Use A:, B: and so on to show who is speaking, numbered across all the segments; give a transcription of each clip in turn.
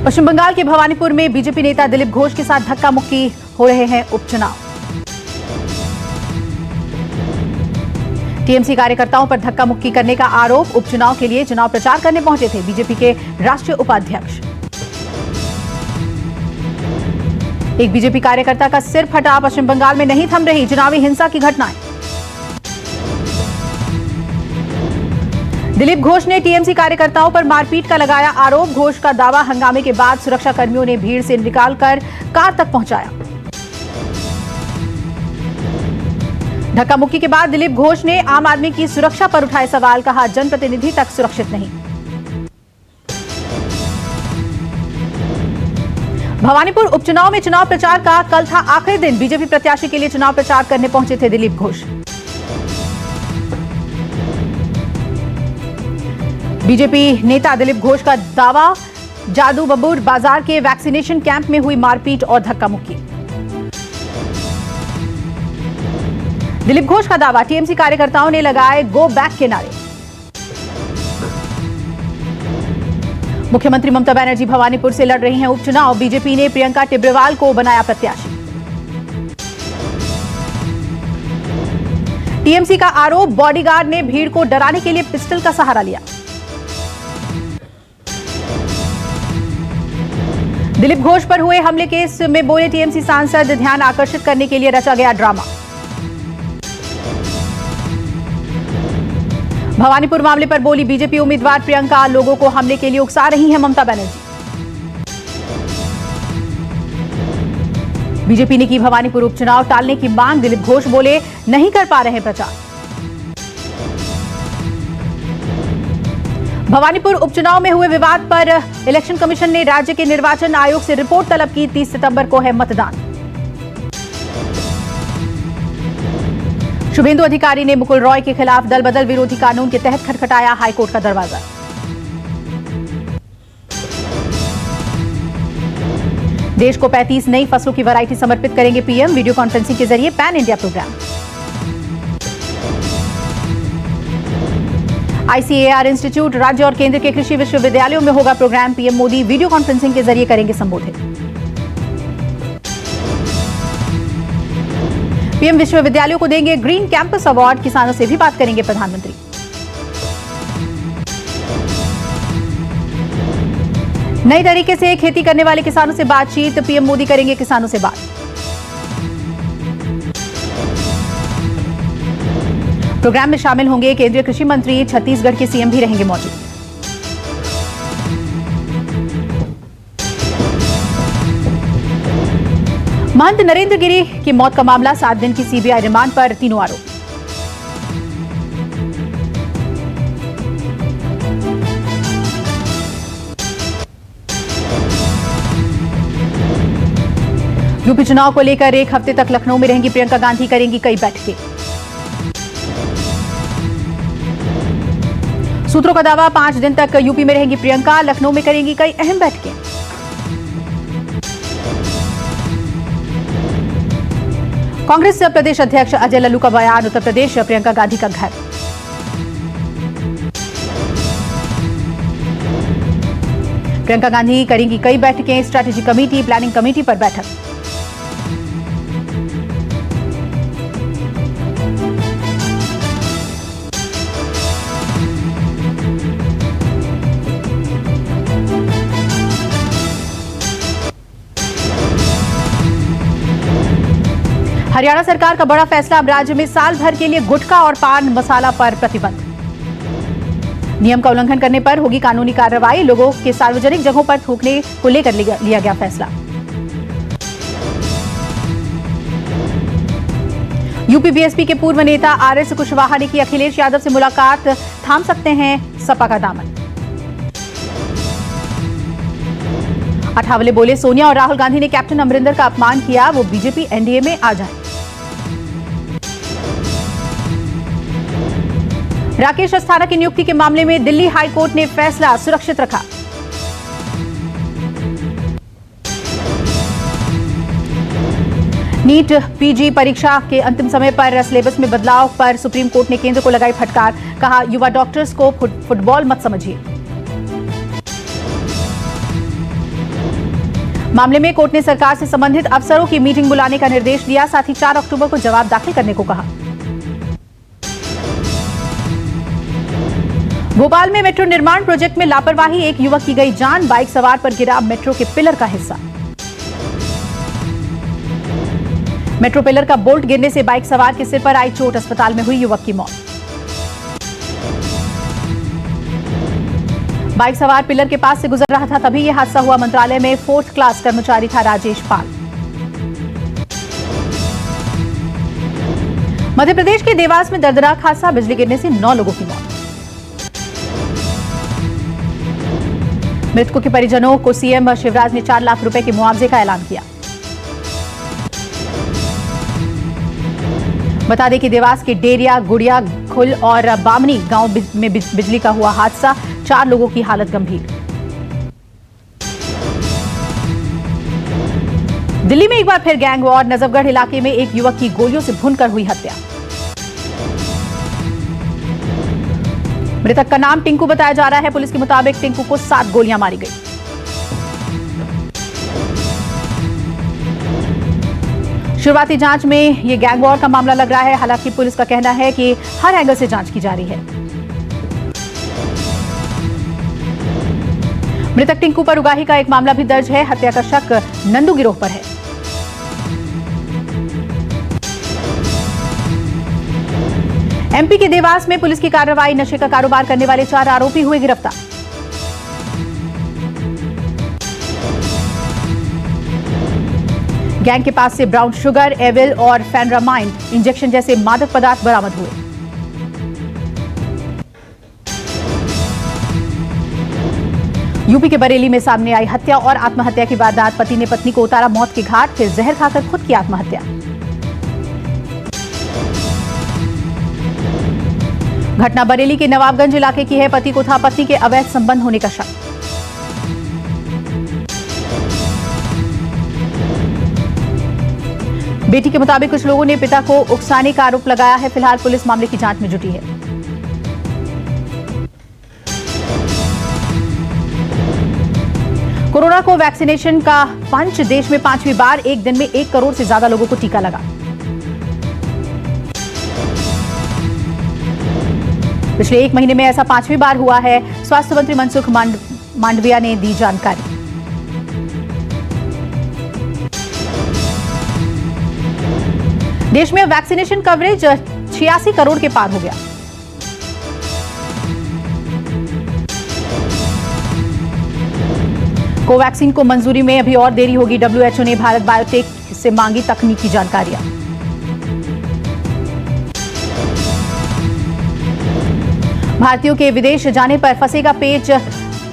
A: पश्चिम बंगाल के भवानीपुर में बीजेपी नेता दिलीप घोष के साथ धक्का मुक्की हो रहे हैं उपचुनाव। टीएमसी कार्यकर्ताओं पर धक्का मुक्की करने का आरोप। उपचुनाव के लिए चुनाव प्रचार करने पहुंचे थे बीजेपी के राष्ट्रीय उपाध्यक्ष। एक बीजेपी कार्यकर्ता का सिर फटा। पश्चिम बंगाल में नहीं थम रही चुनावी हिंसा की घटनाएं। दिलीप घोष ने टीएमसी कार्यकर्ताओं पर मारपीट का लगाया आरोप। घोष का दावा, हंगामे के बाद सुरक्षा कर्मियों ने भीड़ से निकालकर कार तक पहुंचाया। धक्का मुक्की के बाद दिलीप घोष ने आम आदमी की सुरक्षा पर उठाए सवाल। कहा, जनप्रतिनिधि तक सुरक्षित नहीं। भवानीपुर उपचुनाव में चुनाव प्रचार का कल था आखिरी दिन। बीजेपी प्रत्याशी के लिए चुनाव प्रचार करने पहुंचे थे दिलीप घोष। बीजेपी नेता दिलीप घोष का दावा, जादू बबूर बाजार के वैक्सीनेशन कैंप में हुई मारपीट और धक्का मुक्की। दिलीप घोष का दावा, टीएमसी कार्यकर्ताओं ने लगाए गो बैक के नारे। मुख्यमंत्री ममता बनर्जी भवानीपुर से लड़ रही हैं उपचुनाव। बीजेपी ने प्रियंका टिब्रेवाल को बनाया प्रत्याशी। टीएमसी का आरोप, बॉडीगार्ड ने भीड़ को डराने के लिए पिस्टल का सहारा लिया। दिलीप घोष पर हुए हमले केस में बोले टीएमसी सांसद, ध्यान आकर्षित करने के लिए रचा गया ड्रामा। भवानीपुर मामले पर बोली बीजेपी उम्मीदवार प्रियंका, लोगों को हमले के लिए उकसा रही हैं ममता बनर्जी। बीजेपी ने की भवानीपुर उपचुनाव टालने की मांग। दिलीप घोष बोले, नहीं कर पा रहे प्रचार। भवानीपुर उपचुनाव में हुए विवाद पर इलेक्शन कमीशन ने राज्य के निर्वाचन आयोग से रिपोर्ट तलब की। 30 सितंबर को है मतदान। शुभेंदु अधिकारी ने मुकुल रॉय के खिलाफ दल बदल विरोधी कानून के तहत खटखटाया हाईकोर्ट का दरवाजा। देश को 35 नई फसलों की वैरायटी समर्पित करेंगे पीएम। वीडियो कॉन्फ्रेंसिंग के जरिए pan India programme. ICAR institute, राज्य और केंद्र के कृषि विश्वविद्यालयों में होगा प्रोग्राम। पीएम मोदी वीडियो कॉन्फ्रेंसिंग के जरिए करेंगे संबोधित। पीएम विश्वविद्यालयों को देंगे ग्रीन कैंपस अवार्ड। किसानों से भी बात करेंगे प्रधानमंत्री। नई तरीके से खेती करने वाले किसानों से बातचीत। पीएम मोदी करेंगे किसानों से बात। प्रोग्राम में शामिल होंगे केंद्रीय कृषि मंत्री। छत्तीसगढ़ के सीएम भी रहेंगे मौजूद। महंत नरेंद्र गिरी की मौत का मामला, 7 दिन की सीबीआई रिमांड पर तीनों आरोपी। यूपी चुनाव को लेकर एक हफ्ते तक लखनऊ में रहेंगी प्रियंका गांधी। करेंगी कई बैठकें। सूत्रों का दावा, 5 दिन तक यूपी में रहेंगी प्रियंका। लखनऊ में करेंगी कई अहम बैठकें। कांग्रेस प्रदेश अध्यक्ष अजय लल्लू का बयान, उत्तर प्रदेश प्रियंका गांधी का घर। प्रियंका गांधी करेंगी कई बैठकें। स्ट्रैटेजी कमेटी, प्लानिंग कमेटी पर बैठक। हरियाणा सरकार का बड़ा फैसला, अब राज्य में साल भर के लिए गुटखा और पान मसाला पर प्रतिबंध। नियम का उल्लंघन करने पर होगी कानूनी कार्रवाई। लोगों के सार्वजनिक जगहों पर थूकने को लेकर लिया गया फैसला। यूपी बीएसपी के पूर्व नेता आरएस कुशवाहा ने की अखिलेश यादव से मुलाकात। थाम सकते हैं सपा का दामन। अठावले बोले, सोनिया और राहुल गांधी ने कैप्टन अमरिंदर का अपमान किया। वो बीजेपी एनडीए में आ जाए। राकेश अस्थाना की नियुक्ति के मामले में दिल्ली हाईकोर्ट ने फैसला सुरक्षित रखा। नीट पीजी परीक्षा के अंतिम समय पर सिलेबस में बदलाव पर सुप्रीम कोर्ट ने केंद्र को लगाई फटकार। कहा, युवा डॉक्टर्स को फुटबॉल मत समझिए। मामले में कोर्ट ने सरकार से संबंधित अफसरों की मीटिंग बुलाने का निर्देश दिया, साथ ही 4 अक्टूबर को जवाब दाखिल करने को कहा। भोपाल में मेट्रो निर्माण प्रोजेक्ट में लापरवाही, एक युवक की गई जान, बाइक सवार पर गिरा मेट्रो के पिलर का हिस्सा। मेट्रो पिलर का बोल्ट गिरने से बाइक सवार के सिर पर आई चोट, अस्पताल में हुई युवक की मौत। बाइक सवार पिलर के पास से गुजर रहा था, तभी यह हादसा हुआ। मंत्रालय में 4th क्लास कर्मचारी था राजेश पाल। मध्य प्रदेश के देवास में दर्दनाक हादसा, बिजली गिरने से 9 लोगों की मौत। मृतकों के परिजनों को सीएम शिवराज ने 4 लाख रुपए के मुआवजे का ऐलान किया। बता दें कि देवास के डेरिया, गुड़िया, खुल और बामनी गांव में बिजली का हुआ हादसा, 4 लोगों की हालत गंभीर। दिल्ली में एक बार फिर गैंग वॉर, नजफगढ़ इलाके में एक युवक की गोलियों से भूनकर हुई हत्या। मृतक का नाम टिंकू बताया जा रहा है। पुलिस के मुताबिक टिंकू को 7 गोलियां मारी गई। शुरुआती जांच में यह गैंग वॉर का मामला लग रहा है। हालांकि पुलिस का कहना है कि हर एंगल से जांच की जा रही है। मृतक टिंकू पर उगाही का एक मामला भी दर्ज है। हत्या का शक नंदू गिरोह पर है। एमपी के देवास में पुलिस की कार्रवाई, नशे का कारोबार करने वाले 4 आरोपी हुए गिरफ्तार। गैंग के पास से ब्राउन शुगर, एविल और फेनरामाइन इंजेक्शन जैसे मादक पदार्थ बरामद हुए। यूपी के बरेली में सामने आई हत्या और आत्महत्या की वारदात, पति ने पत्नी को उतारा मौत के घाट, फिर जहर खाकर खुद की आत्महत्या। घटना बरेली के नवाबगंज इलाके की है। पति को था पत्नी के अवैध संबंध होने का शक। बेटी के मुताबिक कुछ लोगों ने पिता को उकसाने का आरोप लगाया है। फिलहाल पुलिस मामले की जांच में जुटी है। कोरोना को वैक्सीनेशन का पंच, देश में 5वीं बार एक दिन में 1 करोड़ से ज्यादा लोगों को टीका लगा। पिछले 1 महीने में ऐसा 5वीं बार हुआ है। स्वास्थ्य मंत्री मनसुख मांडविया ने दी जानकारी। देश में वैक्सीनेशन कवरेज 86 करोड़ के पार हो गया। कोवैक्सीन को मंजूरी में अभी और देरी होगी। WHO ने भारत बायोटेक से मांगी तकनीकी जानकारियां। भारतीयों के विदेश जाने पर फंसेगा पेच,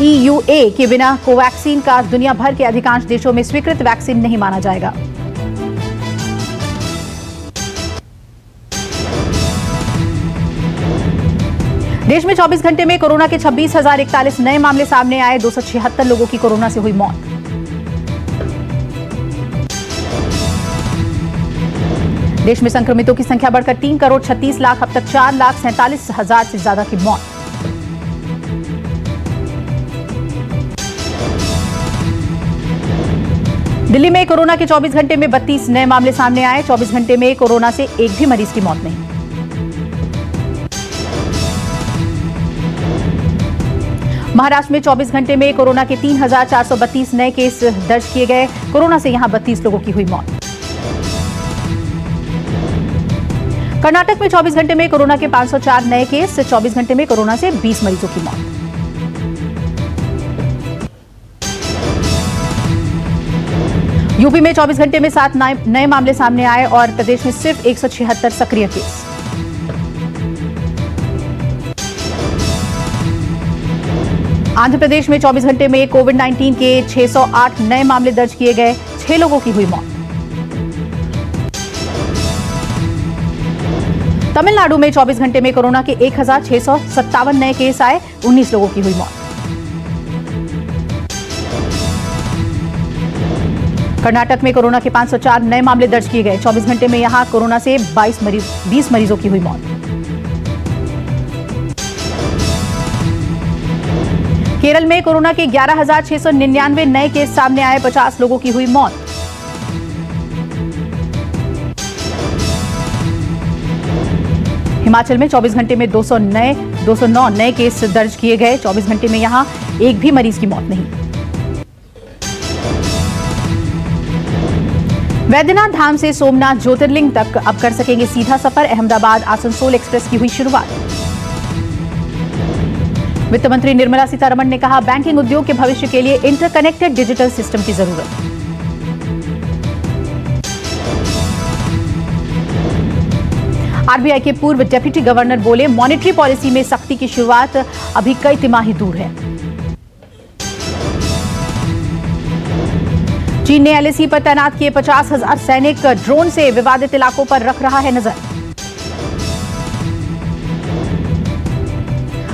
A: EUA के बिना कोवैक्सीन का दुनिया भर के अधिकांश देशों में स्वीकृत वैक्सीन नहीं माना जाएगा। देश में 24 घंटे में कोरोना के 26,041 नए मामले सामने आए। 276 लोगों की कोरोना से हुई मौत। देश में संक्रमितों की संख्या बढ़कर 3 करोड़ 36 लाख, अब तक 4,47,000 से ज्यादा की मौत। दिल्ली में कोरोना के 24 घंटे में 32 नए मामले सामने आए। 24 घंटे में कोरोना से एक भी मरीज की मौत नहीं। महाराष्ट्र में 24 घंटे में कोरोना के 3,432 नए केस दर्ज किए गए। कोरोना से यहां 32 लोगों की हुई मौत। कर्नाटक में 24 घंटे में कोरोना के 504 नए केस। 24 घंटे में कोरोना से 20 मरीजों की मौत। यूपी में 24 घंटे में 7 नए मामले सामने आए और प्रदेश में सिर्फ 176 सक्रिय केस। आंध्र प्रदेश में 24 घंटे में कोविड-19 के 608 नए मामले दर्ज किए गए। 6 लोगों की हुई मौत। तमिलनाडु में 24 घंटे में कोरोना के 1,657 नए केस आए। 19 लोगों की हुई मौत। कर्नाटक में कोरोना के 504 नए मामले दर्ज किए गए। 24 घंटे में यहां कोरोना से 20 मरीजों की हुई मौत। केरल में कोरोना के 11,699 नए केस सामने आए, 50 लोगों की हुई मौत। हिमाचल में 24 घंटे में 209 नए केस दर्ज किए गए। 24 घंटे में यहां एक भी मरीज की मौत नहीं। वैद्यनाथ धाम से सोमनाथ ज्योतिर्लिंग तक अब कर सकेंगे सीधा सफर। अहमदाबाद आसनसोल एक्सप्रेस की हुई शुरुआत। वित्त मंत्री निर्मला सीतारमण ने कहा, बैंकिंग उद्योग के भविष्य के लिए इंटरकनेक्टेड डिजिटल सिस्टम की जरूरत। आरबीआई के पूर्व डेप्यूटी गवर्नर बोले, मॉनेटरी पॉलिसी में सख्ती की शुरुआत अभी कई तिमाही दूर है। चीन ने एलएसी पर तैनात किए 50,000 सैनिक, ड्रोन से विवादित इलाकों पर रख रहा है नजर।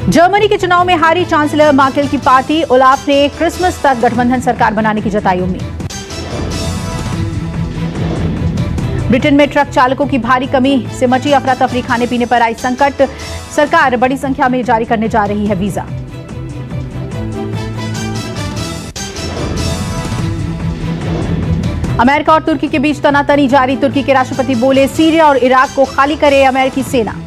A: जर्मनी के चुनाव में हारी चांसलर मर्केल की पार्टी। ओलाफ ने क्रिसमस तक गठबंधन सरकार बनाने की जताई उम्मीद। ब्रिटेन में ट्रक चालकों की भारी कमी से मची अफरा तफरी, खाने पीने पर आई संकट। सरकार बड़ी संख्या में जारी करने जा रही है वीजा। अमेरिका और तुर्की के बीच तनातनी जारी। तुर्की के राष्ट्रपति बोले, सीरिया और इराक को खाली करे अमेरिकी सेना।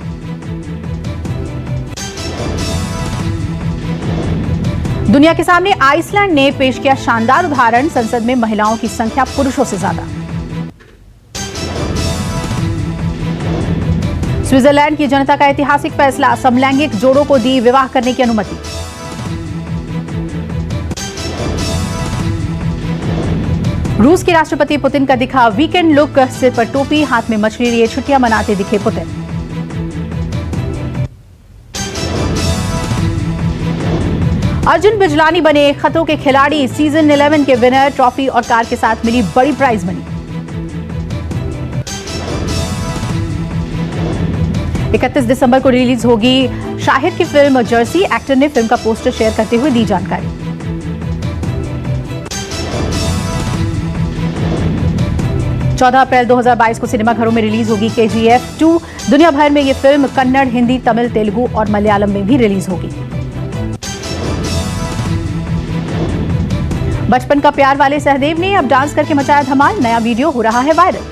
A: दुनिया के सामने आइसलैंड ने पेश किया शानदार उदाहरण। संसद में महिलाओं की संख्या पुरुषों से ज्यादा। स्विट्जरलैंड की जनता का ऐतिहासिक फैसला, समलैंगिक जोड़ों को दी विवाह करने की अनुमति। रूस के राष्ट्रपति पुतिन का दिखा वीकेंड लुक, सिर पर टोपी, हाथ में मछली लिए छुट्टियां मनाते दिखे पुतिन। अर्जुन बिजलानी बने खतरों के खिलाड़ी, सीजन 11 के विनर। ट्रॉफी और कार के साथ मिली बड़ी प्राइज मनी। 31 दिसंबर को रिलीज होगी शाहिद की फिल्म जर्सी। एक्टर ने फिल्म का पोस्टर शेयर करते हुए दी जानकारी। चौदह अप्रैल 2022 को सिनेमाघरों में रिलीज होगी KGF 2। दुनिया भर में ये फिल्म कन्नड़, हिंदी, तमिल, तेलुगु और मलयालम में भी रिलीज होगी। बचपन का प्यार वाले सहदेव ने अब डांस करके मचाया धमाल। नया वीडियो हो रहा है वायरल।